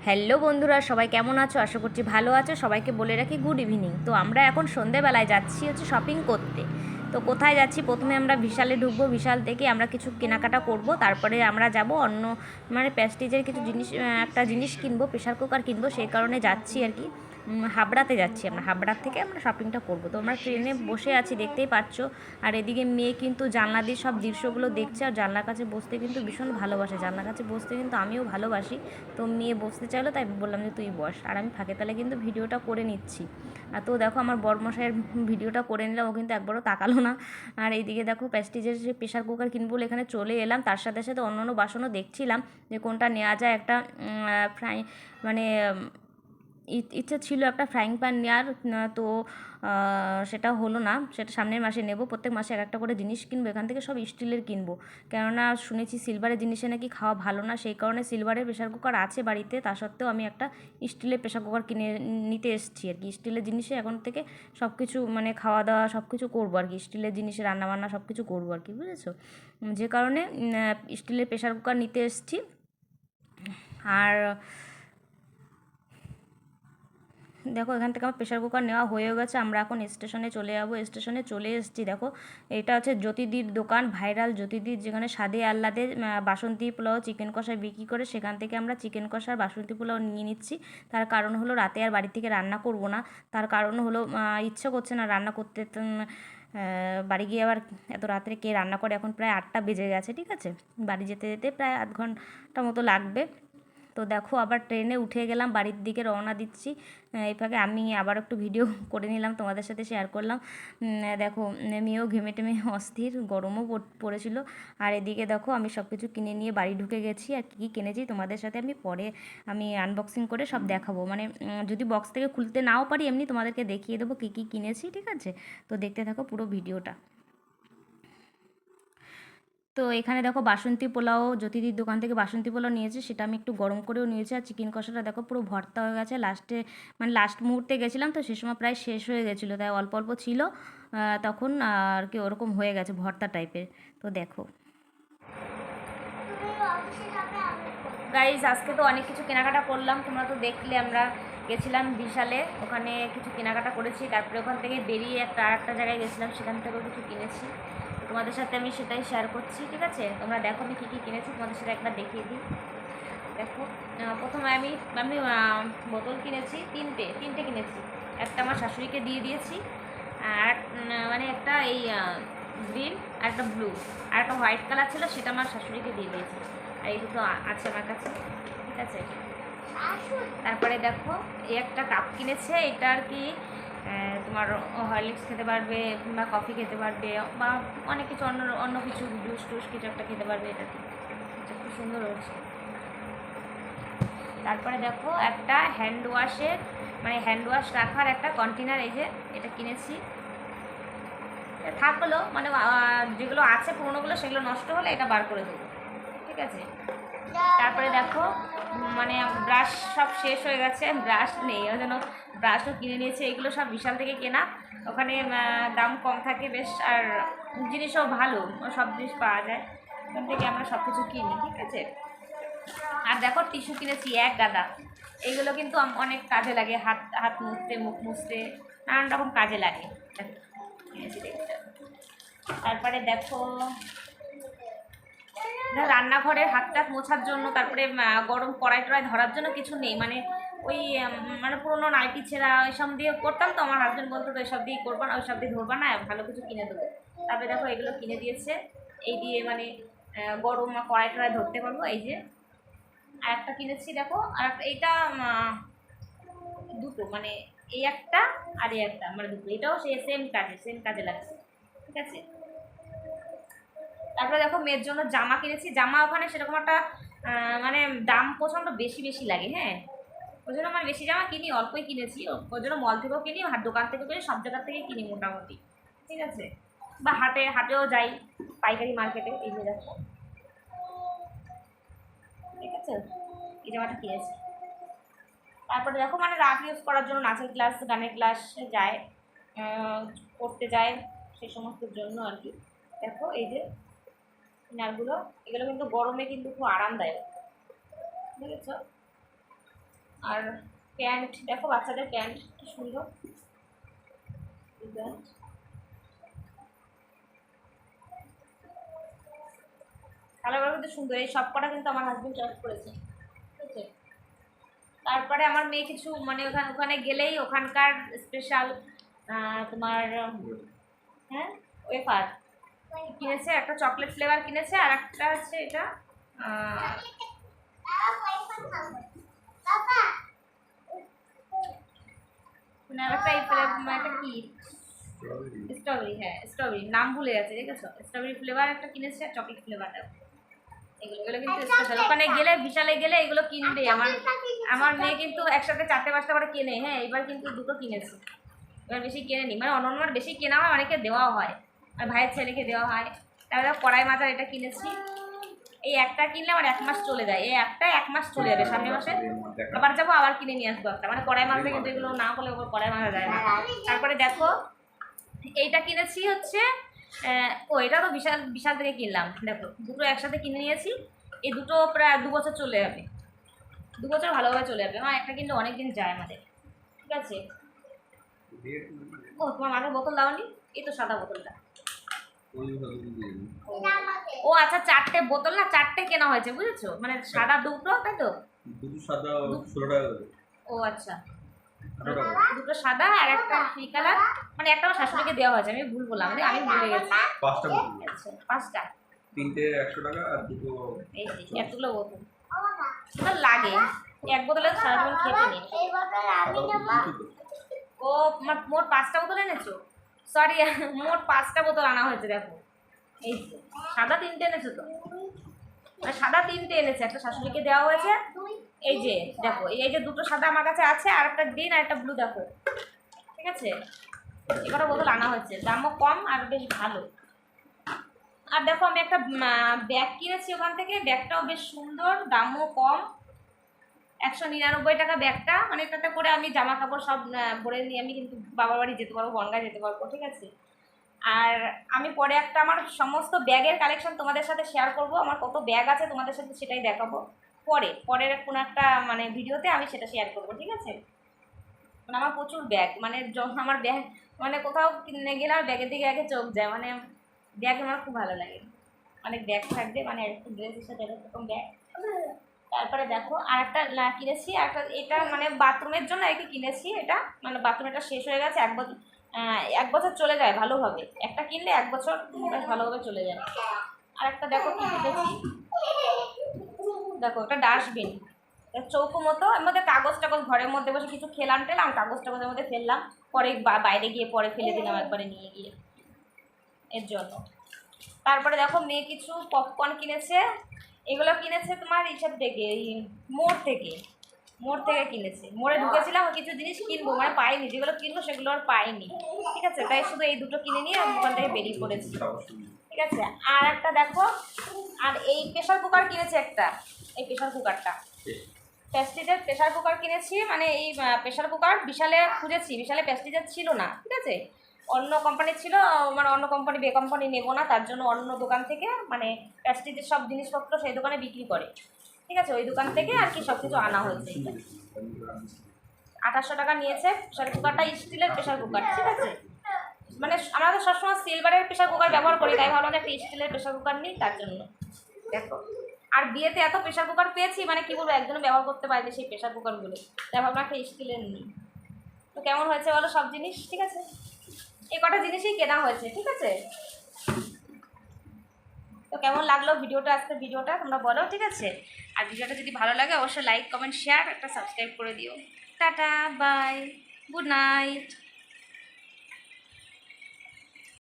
Hello বন্ধুরা, সবাই কেমন আছো? আশা করছি ভালো আছো। সবাইকে বলে রাখি গুড ইভিনিং। তো আমরা এখন সন্ধেবেলায় যাচ্ছি শপিং করতে। তো কোথায় যাচ্ছি? প্রথমে আমরা বিশালে ঢুকবো। বিশাল থেকে আমরা কিছু কেনাকাটা করব, তারপরে আমরা যাব অন্য প্রেস্টিজের কিছু জিনিস, একটা জিনিস কিনবো, প্রেশার কুকার কিনবো। সেই কারণে যাচ্ছি আর কি। হাবড়াতে যাচ্ছি আমরা। হাবড়ার থেকে আমরা শপিংটা করব। তো আমরা ট্রেনে বসে আছি, দেখতেই পাচ্ছ। আর এদিকে মেয়ে কিন্তু জানলা দিয়ে সব দৃশ্যগুলো দেখছে, আর জানলার কাছে বসতে কিন্তু ভীষণ ভালোবাসে। জানলার কাছে বসতে কিন্তু আমিও ভালোবাসি। তো মেয়ে বসতে চাইলো, তাই বললাম যে তুই বস, আর আমি ফাঁকে তালে কিন্তু ভিডিওটা করে নিচ্ছি। আর তো দেখো আমার বড়মশাইয়ের ভিডিওটা করে নিলাম, ও কিন্তু একবারও তাকালো না। আর এইদিকে দেখো প্রেস্টিজের যে প্রেশার কুকার কিনবো বলে এখানে চলে এলাম। তার সাথে সাথে অন্য অন্য বাসনও দেখছিলাম যে কোনটা নেওয়া যায়। একটা ফ্রাই মানে ইচ্ছে ছিল একটা ফ্রাইং প্যান নেওয়ার, তো সেটা হলো না। সেটা সামনের মাসে নেব। প্রত্যেক মাসে এক একটা করে জিনিস কিনবো, এখান থেকে সব স্টিলের কিনবো। কেননা শুনেছি সিলভারের জিনিসে নাকি খাওয়া ভালো না, সেই কারণে সিলভারের প্রেশার কুকার আছে বাড়িতে, তা সত্ত্বেও আমি একটা স্টিলের প্রেশার কুকার কিনে নিতে এসেছি আর কি। স্টিলের জিনিসে এখন থেকে সব কিছু খাওয়া দাওয়া সব কিছু করবো আর কি। স্টিলের জিনিসে রান্নাবান্না সব কিছু করবো আর কি, বুঝেছো? যে কারণে স্টিলের প্রেশার কুকার নিতে এসেছি। আর দেখো এখান থেকে আমার প্রেশার কুকার নেওয়া হয়ে গেছে। আমরা এখন স্টেশনে চলে যাবো। স্টেশনে চলে এসেছি। দেখো এটা হচ্ছে জ্যোতিদির দোকান, ভাইরাল জ্যোতিদির, যেখানে স্বাদে আহ্লাদে বাসন্তী পোলাও চিকেন কষা বিক্রি করে। সেখান থেকে আমরা চিকেন কষা আর বাসন্তী পোলাও নিয়ে নিচ্ছি। তার কারণ হলো রাতে আর বাড়ি থেকে রান্না করব না। তার কারণ হলো ইচ্ছা করছে না রান্না করতে। বাড়ি গিয়ে আবার এত রাত্রে কে রান্না করে? এখন প্রায় 8টা বেজে গেছে, ঠিক আছে। বাড়ি যেতে যেতে প্রায় আধ ঘন্টা মতো লাগবে। তো দেখো আবার ট্রেনে উঠে গেলাম, বাড়ির দিকে রওনা দিচ্ছি। এই ফাঁকে আমি আবার একটু ভিডিও করে নিলাম, তোমাদের সাথে শেয়ার করলাম। দেখো মেয়েও ঘেমে টেমে অস্থির, গরমও পড়েছিল। আর এদিকে দেখো আমি সব কিছু কিনে নিয়ে বাড়ি ঢুকে গেছি। আর কী কী কিনেছি তোমাদের সাথে আমি পরে আনবক্সিং করে সব দেখাবো। যদি বক্স থেকে খুলতে নাও পারি, এমনি তোমাদেরকে দেখিয়ে দেবো কী কী কিনেছি, ঠিক আছে? তো দেখতে থাকো পুরো ভিডিওটা। তো এখানে দেখো বাসন্তী পোলাও, জ্যোতিদির দোকান থেকে বাসন্তী পোলাও নিয়েছি, সেটা আমি একটু গরম করেও নিয়েছি। আর চিকেন কষাটা দেখো পুরো ভর্তা হয়ে গেছে। লাস্টে লাস্ট মুহূর্তে গেছিলাম, তো সে সময় প্রায় শেষ হয়ে গেছিলো, তাই অল্প অল্প ছিল। তখন আর কি ওরকম হয়ে গেছে ভর্তা টাইপের। তো দেখো গাইজ, আজকে তো অনেক কিছু কেনাকাটা করলাম, তোমরা তো দেখলে। আমরা গেছিলাম বিশালে, ওখানে কিছু কেনাকাটা করেছি। তারপরে ওখান থেকে বেরিয়ে আর একটা জায়গায় গেছিলাম, সেখান থেকেও কিছু কিনেছি। তোমাদের সাথে আমি সেটাই শেয়ার করছি, ঠিক আছে? তোমরা দেখো আমি কী কী কিনেছি, তোমাদের সাথে একবার দেখিয়ে দিই। দেখো প্রথমে আমি আমি বোতল কিনেছি, তিনটে কিনেছি। একটা আমার শাশুড়িকে দিয়ে দিয়েছি, আর একটা এই গ্রিন, আর একটা ব্লু, আর একটা হোয়াইট কালার ছিল, সেটা আমার শাশুড়িকে দিয়ে দিয়েছি। আর এই দুটো আছে আমার কাছে, ঠিক আছে। তারপরে দেখো এই একটা কাপ কিনেছে। এটা আর কি তোমার হরলিক্স খেতে পারবে, কিংবা কফি খেতে পারবে, বা অনেক কিছু অন্য অন্য কিছু জুস টুস কিছু একটা খেতে পারবে। এটা খুব সুন্দর হয়েছে। তারপরে দেখো একটা হ্যান্ড ওয়াশ রাখার একটা কন্টেনার, এই যে এটা কিনেছি। থাকলো যেগুলো আছে পুরোনোগুলো, সেগুলো নষ্ট হলে এটা বার করে দেবো, ঠিক আছে। তারপরে দেখো ব্রাশ সব শেষ হয়ে গেছে, ব্রাশ নেই, ওই জন্য ব্রাশও কিনে নিয়েছে। এগুলো সব বিশাল থেকে কেনা, ওখানে দাম কম থাকে বেশ, আর জিনিসও ভালো, সব জিনিস পাওয়া যায়। ওখান থেকে আমরা সব কিছু কিনি, ঠিক আছে। আর দেখো টিস্যু কিনেছি এক গাদা। এইগুলো কিন্তু অনেক কাজে লাগে, হাত হাত মুছতে, মুখ মুছতে, নানান রকম কাজে লাগে। কিনেছি দেখতে। তারপরে দেখো রান্নাঘরের হাত টাত মোছার জন্য, তারপরে গরম কড়াই টড়াই ধরার জন্য কিছু নেই। ওই পুরোনো নাইটি ছেঁড়া ওইসব দিয়ে করতাম, তো আমার হাজব্যান্ড বলতো তো ওইসব দিয়ে করবা না, ওইসব দিয়ে ধরবা না, ভালো কিছু কিনে দেবো। তারপরে দেখো এগুলো কিনে দিয়েছে। এই দিয়ে গরম কড়াই টড়াই ধরতে পারবো। এই যে আর একটা কিনেছি দেখো, আর এইটা দুটো, এই একটা আর এই একটা, দুটো, এটাও সেম কাজে লাগছে, ঠিক আছে। তারপরে দেখো মেয়ের জন্য জামা কিনেছি। জামা ওখানে সেরকম একটা দাম প্রচণ্ড বেশি বেশি লাগে, হ্যাঁ। ওই জন্য বেশি জামা কিনি, অল্পই কিনেছি। ওই জন্য মল থেকেও কিনি, দোকান থেকেও কিনি, সব জায়গার থেকে কিনি মোটামুটি, ঠিক আছে। বা হাটেও যাই, পাইকারি মার্কেটে। এই যে দেখো, ঠিক আছে, এই জামাটা কিনেছি। তারপরে দেখো রাত ইউজ করার জন্য নাচের ক্লাস, গানের ক্লাস যায়, করতে যায়, সেই সমস্ত জন্য আর কি। দেখো এই যে ইনারগুলো, এগুলো কিন্তু গরমে কিন্তু খুব আরামদায়ক, বুঝেছো? আর প্যান্ট দেখো, বাচ্চাদের প্যান্ট কি সুন্দর, কালারগুলো কিন্তু সুন্দর। এই সব কটা কিন্তু আমার হাজবেন্ড চয়েস করেছে, ঠিক আছে। তারপরে আমার মেয়ে কিছু মানে ওখানে ওখানে গেলেই ওখানকার স্পেশাল তোমার হ্যাঁ ওয়েফার কিনেছে, একটা চকলেট ফ্লেভার কিনেছে, আর একটা হচ্ছে এটা মানে আরেকটা এই একটা কি স্ট্রবেরি, হ্যাঁ স্ট্রবেরি, নাম ভুলে গেছে দেখেছো। স্ট্রবেরি ফ্লেভার একটা কিনেছে, চকলেট ফ্লেভারটা, এগুলো এগুলো কিন্তু স্পেশাল। ওখানে গেলে বিশালে গেলে এগুলো কিনবে। আমার আমার মেয়ে কিন্তু একসাথে 4-5টা করে কেনে, হ্যাঁ এবার কিন্তু 2টো কিনেছে, এবার বেশি কেনে নি, মানে অন্যবার বেশি কেনা হয়, অনেকে দেওয়াও হয়, আর ভাইয়ের ছেলেকে দেওয়া হয়। তারপরে কড়াই মাজার এটা কিনেছি, এই একটা কিনলে আমার 1 মাস চলে যায়, এই একটা 1 মাস চলে যাবে, সামনের মাসে আবার যাবো আবার কিনে নিয়ে আসবো একটা, মানে কড়াই মাজতে কিন্তু এগুলো না হলে ওপর কড়াই মাজা যায় না। তারপরে দেখো এইটা কিনেছি হচ্ছে ও এটা তো বিশাল বিশাল থেকে কিনলাম, দেখো দুটো একসাথে কিনে নিয়েছি। এই দুটো প্রায় 2 বছর চলে যাবে, 2 বছর ভালোভাবে চলে যাবে। আমার একটা কিনলে অনেক দিন যায় আমাদের, ঠিক আছে। ও তোমার মাথায় বোতল দাওনি, এই তো সাদা বোতলটা। ও আচ্ছা 4টে বোতল না, 4টে কেনা হয়েছে বুঝেছো, মানে সাদা দুটো, তাই তো দুটো সাদা 16 টাকা করে। ও আচ্ছা, দুটো সাদা আর একটা এই কালার, মানে একটা আমার শাশুড়িকে দেওয়া হয়েছে, আমি ভুল বললাম, মানে আমি ভুলে গেছি। 5টা বোতল, আচ্ছা 5টা, 3টে 100 টাকা আর দুটো এই এতগুলো বোতল তো লাগে, এক বোতলে সারা জীবন খেতে নেই। ও মোট 5টা বোতল এনেছো, সরি মোট 5টা বোতল আনা হয়েছে। দেখো এই সাদা 3টে এনেছো তো, মানে সাদা 3টে এনেছে, একটা শাশুড়িকে দেওয়া হয়েছে। এই যে দেখো এই যে দুটো সাদা আমার কাছে আছে, আর একটা গ্রিন আর একটা ব্লু, দেখো ঠিক আছে। এবারে বোতল আনা হয়েছে, দামও কম আর বেশ ভালো। আর দেখো আমি একটা ব্যাগ কিনেছি ওখান থেকে, ব্যাগটাও বেশ সুন্দর, দামও কম, 199 টাকা ব্যাগটা। মানে এটাতে করে আমি জামা কাপড় সব ভরে নিয়ে আমি কিন্তু বাবার বাড়ি যেতে পারবো, বনগাঁ যেতে পারবো, ঠিক আছে। আর আমি পরে একটা আমার সমস্ত ব্যাগের কালেকশন তোমাদের সাথে শেয়ার করব, আমার কত ব্যাগ আছে তোমাদের সাথে সেটাই দেখাবো পরের কোনো একটা মানে ভিডিওতে আমি সেটা শেয়ার করবো, ঠিক আছে। মানে আমার প্রচুর ব্যাগ, মানে আমার ব্যাগ মানে কোথাও কিনে গেলে আমার ব্যাগের দিকে আগে চোখ যায়, মানে ব্যাগ আমার খুব ভালো লাগে, অনেক ব্যাগ থাকবে, মানে একটা ড্রেসের সাথে এরকম ব্যাগ। তারপরে দেখো আর একটা কিনেছি, একটা এটা মানে বাথরুমের জন্য একে কিনেছি, এটা মানে বাথরুমটা শেষ হয়ে গেছে, 1 বছর চলে যায় ভালোভাবে, একটা কিনলে 1 বছর বেশ ভালোভাবে চলে যায়। আর একটা দেখো কি কিনেছি, দেখো একটা ডাস্টবিন, চৌকো মতো, এর মধ্যে কাগজ টাগজ, ঘরের মধ্যে বসে কিছু খেলাম টেলাম, কাগজ টাগজের মধ্যে ফেললাম, পরে বাইরে গিয়ে পরে ফেলে দিলাম একবারে নিয়ে গিয়ে, এর জন্য। তারপরে দেখো মেয়ে কিছু পপকর্ন কিনেছে, এগুলো কিনেছে তোমার এইসব থেকে, এই মোড় থেকে কিনেছে। মোড়ে ঢুকেছিলাম কিছু জিনিস কিনবো, মানে পাইনি, যেগুলো কিনবো সেগুলো আর পাইনি, ঠিক আছে, তাই শুধু এই দুটো কিনে নিয়ে দোকান থেকে বেরিয়ে পড়েছি, ঠিক আছে। আর একটা দেখো, আর এই প্রেশার কুকার কিনেছে একটা, এই প্রেশার কুকারটা প্রেস্টিজের প্রেশার কুকার কিনেছি, মানে এই প্রেশার কুকার বিশালে খুঁজেছি, বিশালে প্রেস্টিজের ছিল না, ঠিক আছে, অন্য কোম্পানির ছিল, মানে অন্য কোম্পানি বে কোম্পানি নেবো না, তার জন্য অন্য দোকান থেকে মানে প্রেস্টিজের সব জিনিসপত্র সেই দোকানে বিক্রি করে, ঠিক আছে, ওই দোকান থেকে আর কি সব কিছু আনা হয়েছে। 2800 টাকা নিয়েছে প্রেশার কুকারটা, স্টিলের প্রেশার কুকার, ঠিক আছে। মানে আমরা তো সবসময় সিলভারের প্রেশার কুকার ব্যবহার করি, তাই ভাবলাম যে একটা স্টিলের প্রেশার কুকার নিই, তার জন্য। দেখো আর বিয়েতে এত প্রেশার কুকার পেয়েছি, মানে কি বলবো, একজনে ব্যবহার করতে পারবে সেই প্রেশার কুকারগুলো, তাই ভাবলাম একটা স্টিলের নিই। তো কেমন হয়েছে বলো সব জিনিস, ঠিক আছে, এই কটা জিনিসই কেনা হয়েছে, ঠিক আছে। তো কেমন লাগলো ভিডিওটা, আজকের ভিডিওটা তোমরা বলো, ঠিক আছে। আর ভিডিওটা যদি ভালো লাগে অবশ্যই লাইক কমেন্ট শেয়ার একটা সাবস্ক্রাইব করে দিও। Tata bye, good night.